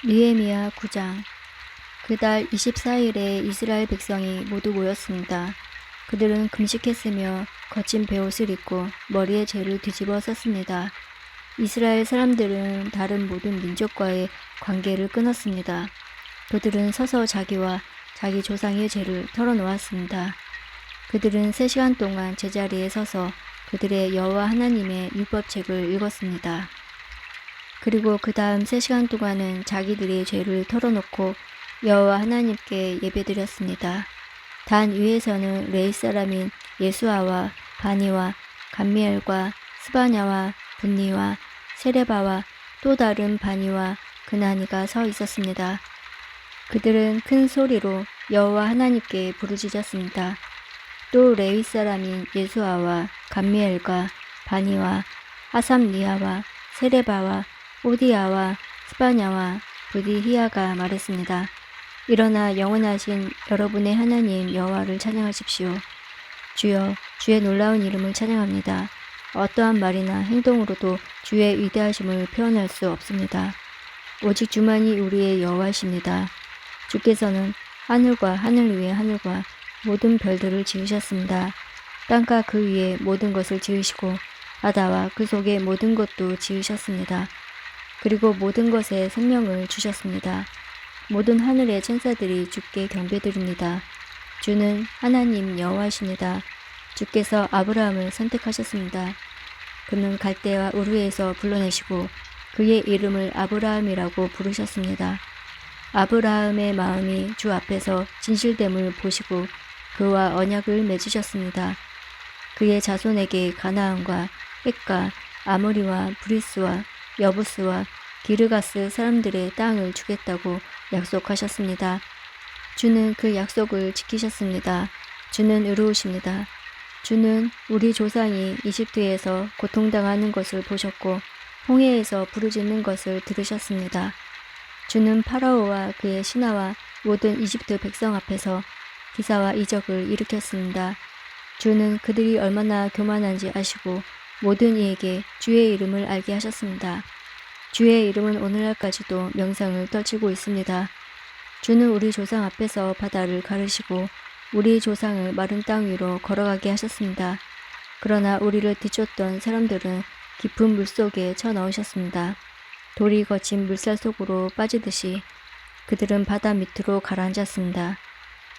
느헤미야 9장. 그달 24일에 이스라엘 백성이 모두 모였습니다. 그들은 금식했으며 거친 베옷을 입고 머리에 재를 뒤집어 썼습니다. 이스라엘 사람들은 다른 모든 민족과의 관계를 끊었습니다. 그들은 서서 자기와 자기 조상의 죄를 털어놓았습니다. 그들은 3시간 동안 제자리에 서서 그들의 여호와 하나님의 율법책을 읽었습니다. 그리고 그 다음 3시간 동안은 자기들의 죄를 털어놓고 여호와 하나님께 예배드렸습니다. 단 위에서는 레위 사람인 예수아와 바니와 감미엘과 스바냐와 분니와 세레바와 또 다른 바니와 그나니가 서 있었습니다. 그들은 큰 소리로 여호와 하나님께 부르짖었습니다. 또 레위 사람인 예수아와 감미엘과 바니와 하삼니아와 세레바와 오디아와 스바냐와 부디히야가 말했습니다. 일어나 영원하신 여러분의 하나님 여호와를 찬양하십시오. 주여, 주의 놀라운 이름을 찬양합니다. 어떠한 말이나 행동으로도 주의 위대하심을 표현할 수 없습니다. 오직 주만이 우리의 여호와이십니다. 주께서는 하늘과 하늘 위의 하늘과 모든 별들을 지으셨습니다. 땅과 그 위에 모든 것을 지으시고 바다와 그 속의 모든 것도 지으셨습니다. 그리고 모든 것에 생명을 주셨습니다. 모든 하늘의 천사들이 주께 경배드립니다. 주는 하나님 여호와이십니다. 주께서 아브라함을 선택하셨습니다. 그는 갈대와 우르에서 불러내시고 그의 이름을 아브라함이라고 부르셨습니다. 아브라함의 마음이 주 앞에서 진실됨을 보시고 그와 언약을 맺으셨습니다. 그의 자손에게 가나안과 헷과 아모리와 브리스와 여부스와 기르가스 사람들의 땅을 주겠다고 약속하셨습니다. 주는 그 약속을 지키셨습니다. 주는 의로우십니다. 주는 우리 조상이 이집트에서 고통당하는 것을 보셨고 홍해에서 부르짖는 것을 들으셨습니다. 주는 파라오와 그의 신하와 모든 이집트 백성 앞에서 기사와 이적을 일으켰습니다. 주는 그들이 얼마나 교만한지 아시고 모든 이에게 주의 이름을 알게 하셨습니다. 주의 이름은 오늘날까지도 명상을 떨치고 있습니다. 주는 우리 조상 앞에서 바다를 가르시고 우리 조상을 마른 땅 위로 걸어가게 하셨습니다. 그러나 우리를 뒤쫓던 사람들은 깊은 물속에 쳐넣으셨습니다. 돌이 거친 물살 속으로 빠지듯이 그들은 바다 밑으로 가라앉았습니다.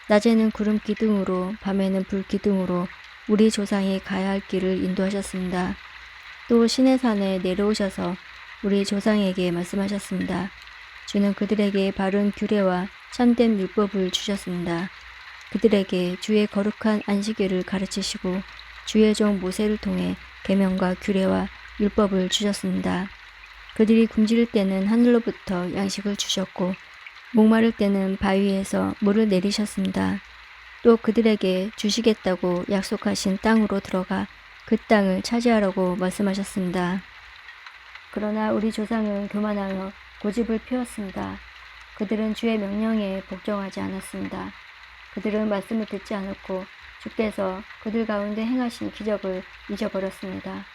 낮에는 구름 기둥으로 밤에는 불 기둥으로 우리 조상이 가야 할 길을 인도하셨습니다. 또 시내산에 내려오셔서 우리 조상에게 말씀하셨습니다. 주는 그들에게 바른 규례와 참된 율법을 주셨습니다. 그들에게 주의 거룩한 안식일을 가르치시고 주의 종 모세를 통해 계명과 규례와 율법을 주셨습니다. 그들이 굶주릴 때는 하늘로부터 양식을 주셨고 목마를 때는 바위에서 물을 내리셨습니다. 또 그들에게 주시겠다고 약속하신 땅으로 들어가 그 땅을 차지하라고 말씀하셨습니다. 그러나 우리 조상은 교만하여 고집을 피웠습니다. 그들은 주의 명령에 복종하지 않았습니다. 그들은 말씀을 듣지 않았고 주께서 그들 가운데 행하신 기적을 잊어버렸습니다.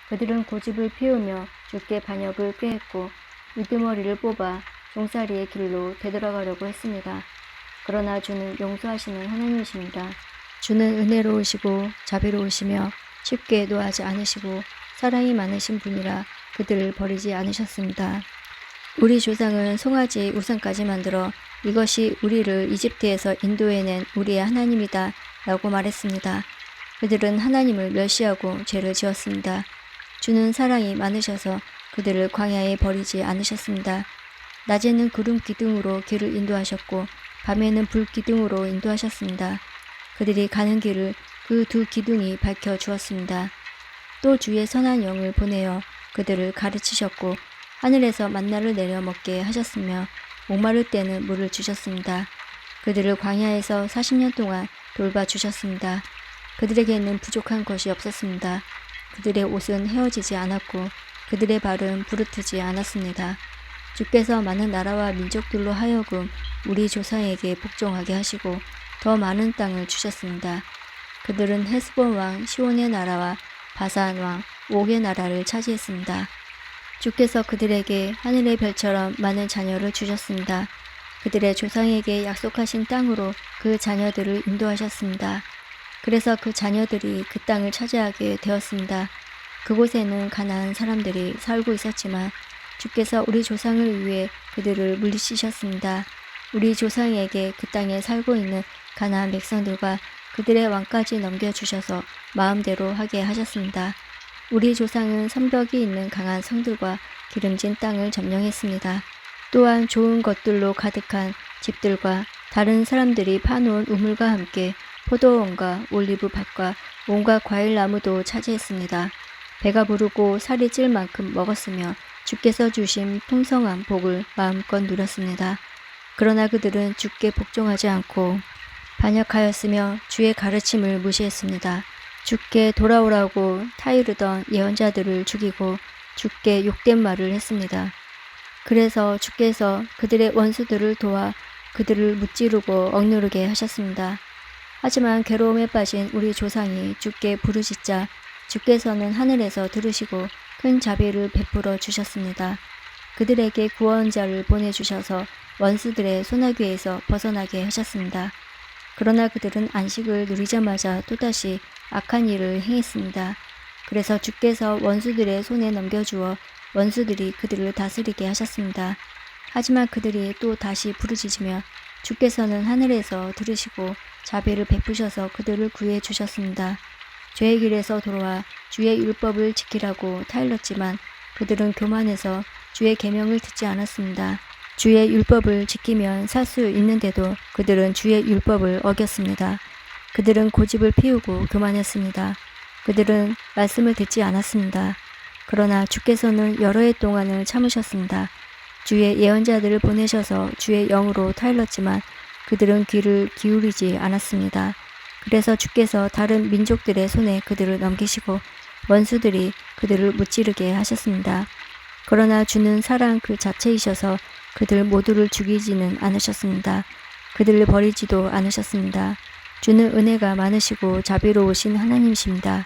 그들은 고집을 피우며 주께 반역을 꾀했고 우두머리를 뽑아 종살이의 길로 되돌아가려고 했습니다. 그러나 주는 용서하시는 하나님이십니다. 주는 은혜로우시고 자비로우시며 쉽게 노하지 않으시고 사랑이 많으신 분이라 그들을 버리지 않으셨습니다. 우리 조상은 송아지 우상까지 만들어 이것이 우리를 이집트에서 인도해낸 우리의 하나님이다 라고 말했습니다. 그들은 하나님을 멸시하고 죄를 지었습니다. 주는 사랑이 많으셔서 그들을 광야에 버리지 않으셨습니다. 낮에는 구름 기둥으로 길을 인도하셨고 밤에는 불 기둥으로 인도하셨습니다. 그들이 가는 길을 그 두 기둥이 밝혀 주었습니다. 또 주의 선한 영을 보내어 그들을 가르치셨고 하늘에서 만나를 내려 먹게 하셨으며 목마를 때는 물을 주셨습니다. 그들을 광야에서 40년 동안 돌봐주셨습니다. 그들에게는 부족한 것이 없었습니다. 그들의 옷은 헤어지지 않았고 그들의 발은 부르트지 않았습니다. 주께서 많은 나라와 민족들로 하여금 우리 조상에게 복종하게 하시고 더 많은 땅을 주셨습니다. 그들은 헤스본 왕 시온의 나라와 바산 왕 옥의 나라를 차지했습니다. 주께서 그들에게 하늘의 별처럼 많은 자녀를 주셨습니다. 그들의 조상에게 약속하신 땅으로 그 자녀들을 인도하셨습니다. 그래서 그 자녀들이 그 땅을 차지하게 되었습니다. 그곳에는 가나안 사람들이 살고 있었지만 주께서 우리 조상을 위해 그들을 물리치셨습니다. 우리 조상에게 그 땅에 살고 있는 가나안 백성들과 그들의 왕까지 넘겨주셔서 마음대로 하게 하셨습니다. 우리 조상은 성벽이 있는 강한 성들과 기름진 땅을 점령했습니다. 또한 좋은 것들로 가득한 집들과 다른 사람들이 파놓은 우물과 함께 포도원과 올리브 밭과 온갖 과일나무도 차지했습니다. 배가 부르고 살이 찔 만큼 먹었으며 주께서 주신 풍성한 복을 마음껏 누렸습니다. 그러나 그들은 주께 복종하지 않고 반역하였으며 주의 가르침을 무시했습니다. 주께 돌아오라고 타이르던 예언자들을 죽이고 주께 욕된 말을 했습니다. 그래서 주께서 그들의 원수들을 도와 그들을 무찌르고 억누르게 하셨습니다. 하지만 괴로움에 빠진 우리 조상이 주께 부르짖자 주께서는 하늘에서 들으시고 큰 자비를 베풀어 주셨습니다. 그들에게 구원자를 보내주셔서 원수들의 소나귀에서 벗어나게 하셨습니다. 그러나 그들은 안식을 누리자마자 또다시 악한 일을 행했습니다. 그래서 주께서 원수들의 손에 넘겨주어 원수들이 그들을 다스리게 하셨습니다. 하지만 그들이 또 다시 부르짖으며 주께서는 하늘에서 들으시고 자비를 베푸셔서 그들을 구해 주셨습니다. 죄의 길에서 돌아와 주의 율법을 지키라고 타일렀지만 그들은 교만해서 주의 계명을 듣지 않았습니다. 주의 율법을 지키면 살 수 있는데도 그들은 주의 율법을 어겼습니다. 그들은 고집을 피우고 교만했습니다. 그들은 말씀을 듣지 않았습니다. 그러나 주께서는 여러 해 동안을 참으셨습니다. 주의 예언자들을 보내셔서 주의 영으로 타일렀지만 그들은 귀를 기울이지 않았습니다. 그래서 주께서 다른 민족들의 손에 그들을 넘기시고 원수들이 그들을 무찌르게 하셨습니다. 그러나 주는 사랑 그 자체이셔서 그들 모두를 죽이지는 않으셨습니다. 그들을 버리지도 않으셨습니다. 주는 은혜가 많으시고 자비로우신 하나님이십니다.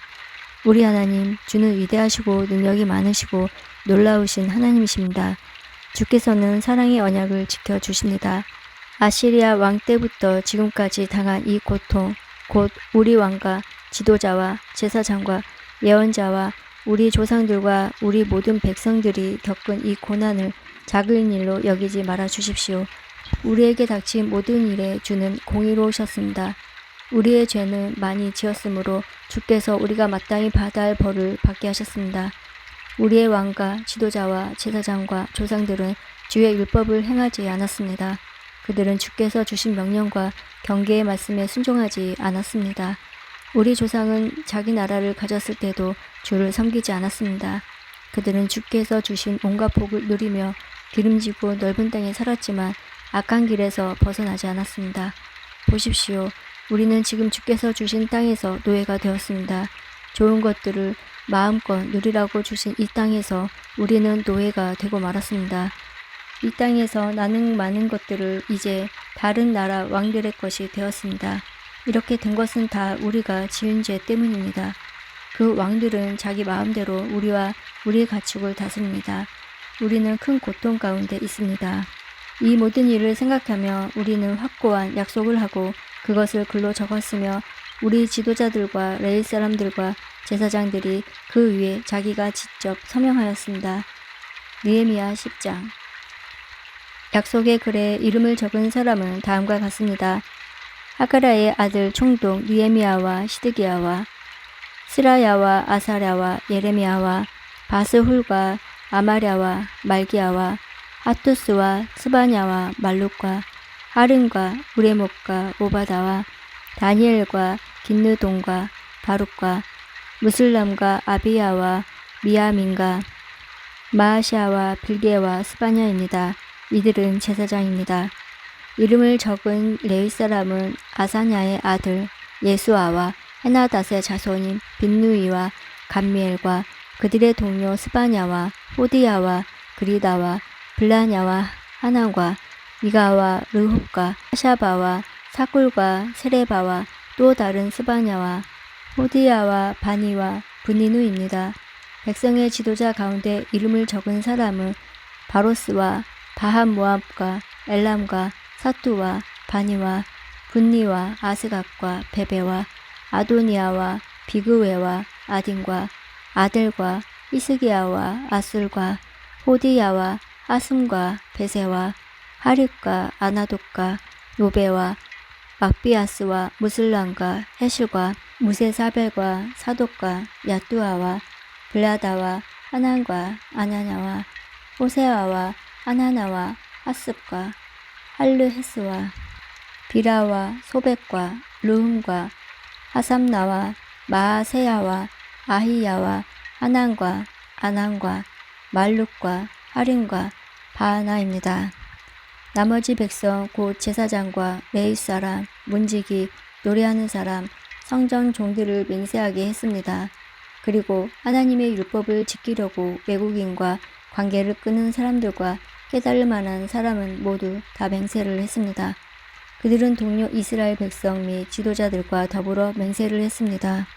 우리 하나님, 주는 위대하시고 능력이 많으시고 놀라우신 하나님이십니다. 주께서는 사랑의 언약을 지켜주십니다. 아시리아 왕 때부터 지금까지 당한 이 고통, 곧 우리 왕과 지도자와 제사장과 예언자와 우리 조상들과 우리 모든 백성들이 겪은 이 고난을 작은 일로 여기지 말아 주십시오. 우리에게 닥친 모든 일에 주는 공의로우셨습니다. 우리의 죄는 많이 지었으므로 주께서 우리가 마땅히 받아야 할 벌을 받게 하셨습니다. 우리의 왕과 지도자와 제사장과 조상들은 주의 율법을 행하지 않았습니다. 그들은 주께서 주신 명령과 경계의 말씀에 순종하지 않았습니다. 우리 조상은 자기 나라를 가졌을 때도 주를 섬기지 않았습니다. 그들은 주께서 주신 온갖 복을 누리며 기름지고 넓은 땅에 살았지만 악한 길에서 벗어나지 않았습니다. 보십시오. 우리는 지금 주께서 주신 땅에서 노예가 되었습니다. 좋은 것들을 마음껏 누리라고 주신 이 땅에서 우리는 노예가 되고 말았습니다. 이 땅에서 나는 많은 것들을 이제 다른 나라 왕들의 것이 되었습니다. 이렇게 된 것은 다 우리가 지은 죄 때문입니다. 그 왕들은 자기 마음대로 우리와 우리의 가축을 다스립니다. 우리는 큰 고통 가운데 있습니다. 이 모든 일을 생각하며 우리는 확고한 약속을 하고 그것을 글로 적었으며 우리 지도자들과 레위 사람들과 제사장들이 그 위에 자기가 직접 서명하였습니다. 느헤미야 10장. 약속의 글에 이름을 적은 사람은 다음과 같습니다. 하가라의 아들 총독 느헤미야와 시드기야와 스라야와 아사랴와 예레미야와 바스훌과 아마랴와 말기야와 하투스와 스바냐와 말룩과 하른과 우레목과 오바다와 다니엘과 긴느돈과 바룩과 무슬람과 아비야와 미야민과 마아샤와 빌게와 스바냐입니다. 이들은 제사장입니다. 이름을 적은 레위 사람은 아사냐의 아들 예수아와 헤나닷의 자손인 빈누이와 감미엘과 그들의 동료 스바냐와 호디야와 그리다와 블라냐와 하난과 이가와 르홉과 하샤바와 사꿀과 세레바와 또 다른 스바냐와 호디야와 바니와 브니누입니다. 백성의 지도자 가운데 이름을 적은 사람은 바로스와 바한 모압과 엘람과 사투와 바니와 분니와 아스갓과 베베와 아도니아와 비그웨와 아딘과 아델과 이스기야와 아술과 호디야와 하숨과 베세와 하립과 아나돗과 노베와 막비아스와 무슬람과 헤실과 무세사벨과 사독과 야뚜아와 블라다와 하난과 아냐냐와 호세아와 하나나와 하습과 할르헤스와 비라와 소백과 르흠과 하삼나와 마아세야와 아히야와 하난과 아난과 말룩과 하림과 바하나입니다. 나머지 백성 곧 제사장과 레위 사람, 문지기, 노래하는 사람, 성전 종들을 맹세하게 했습니다. 그리고 하나님의 율법을 지키려고 외국인과 관계를 끊은 사람들과 깨달을 만한 사람은 모두 다 맹세를 했습니다. 그들은 동료 이스라엘 백성 및 지도자들과 더불어 맹세를 했습니다.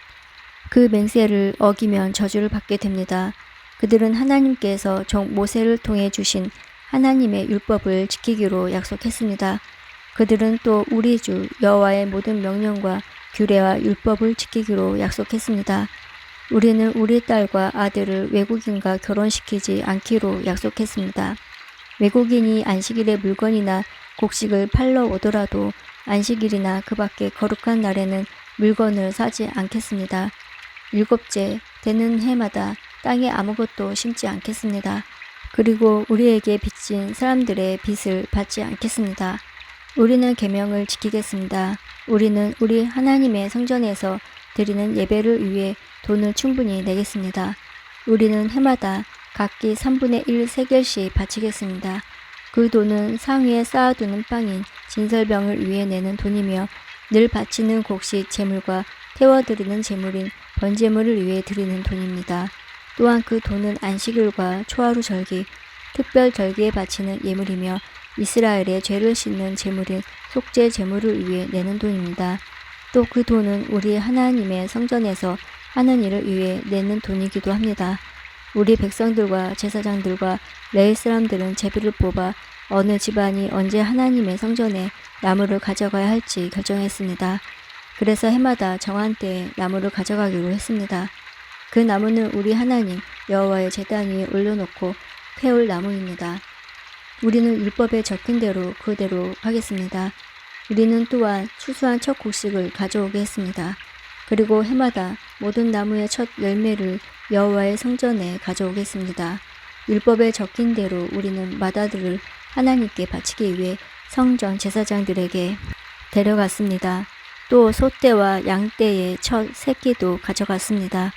그 맹세를 어기면 저주를 받게 됩니다. 그들은 하나님께서 종 모세를 통해 주신 하나님의 율법을 지키기로 약속했습니다. 그들은 또 우리 주 여호와의 모든 명령과 규례와 율법을 지키기로 약속했습니다. 우리는 우리 딸과 아들을 외국인과 결혼시키지 않기로 약속했습니다. 외국인이 안식일에 물건이나 곡식을 팔러 오더라도 안식일이나 그 밖에 거룩한 날에는 물건을 사지 않겠습니다. 7째 되는 해마다 땅에 아무것도 심지 않겠습니다. 그리고 우리에게 빚진 사람들의 빚을 받지 않겠습니다. 우리는 계명을 지키겠습니다. 우리는 우리 하나님의 성전에서 드리는 예배를 위해 돈을 충분히 내겠습니다. 우리는 해마다 각기 3분의 1 세겔씩 바치겠습니다. 그 돈은 상위에 쌓아두는 빵인 진설병을 위해 내는 돈이며 늘 바치는 곡식 제물과 태워드리는 제물인 번제물을 위해 드리는 돈입니다. 또한 그 돈은 안식일과 초하루 절기, 특별 절기에 바치는 예물이며 이스라엘의 죄를 씻는 제물인 속죄 제물을 위해 내는 돈입니다. 또 그 돈은 우리 하나님의 성전에서 하는 일을 위해 내는 돈이기도 합니다. 우리 백성들과 제사장들과 레위 사람들은 제비를 뽑아 어느 집안이 언제 하나님의 성전에 나무를 가져가야 할지 결정했습니다. 그래서 해마다 정한 때에 나무를 가져가기로 했습니다. 그 나무는 우리 하나님 여호와의 제단 위에 올려놓고 태울 나무입니다. 우리는 율법에 적힌 대로 그대로 하겠습니다. 우리는 또한 추수한 첫 곡식을 가져오게 했습니다. 그리고 해마다 모든 나무의 첫 열매를 여호와의 성전에 가져오겠습니다. 율법에 적힌 대로 우리는 마다들을 하나님께 바치기 위해 성전 제사장들에게 데려갔습니다. 또 소떼와 양떼의 첫 새끼도 가져갔습니다.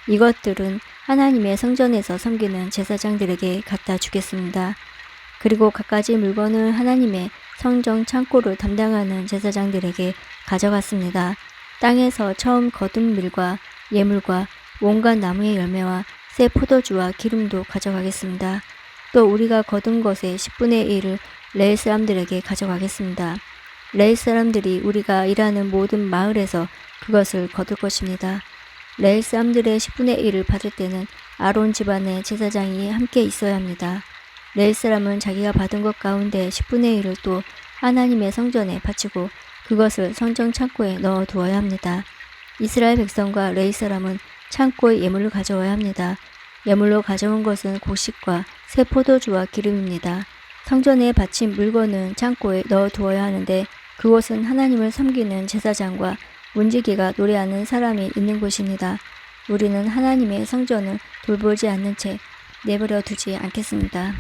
이것들은 하나님의 성전에서 섬기는 제사장들에게 갖다 주겠습니다. 그리고 갖가지 물건을 하나님의 성전 창고를 담당하는 제사장들에게 가져갔습니다. 땅에서 처음 거둔 밀과 예물과 온갖 나무의 열매와 새 포도주와 기름도 가져가겠습니다. 또 우리가 거둔 것의 10분의 1을 레위 사람들에게 가져가겠습니다. 레위 사람들이 우리가 일하는 모든 마을에서 그것을 거둘 것입니다. 레위 사람들의 10분의 1을 받을 때는 아론 집안의 제사장이 함께 있어야 합니다. 레위 사람은 자기가 받은 것 가운데 10분의 1을 또 하나님의 성전에 바치고 그것을 성전 창고에 넣어 두어야 합니다. 이스라엘 백성과 레위 사람은 창고에 예물을 가져와야 합니다. 예물로 가져온 것은 곡식과 새 포도주와 기름입니다. 성전에 바친 물건은 창고에 넣어 두어야 하는데 그곳은 하나님을 섬기는 제사장과 문지기가 노래하는 사람이 있는 곳입니다. 우리는 하나님의 성전을 돌보지 않는 채 내버려 두지 않겠습니다.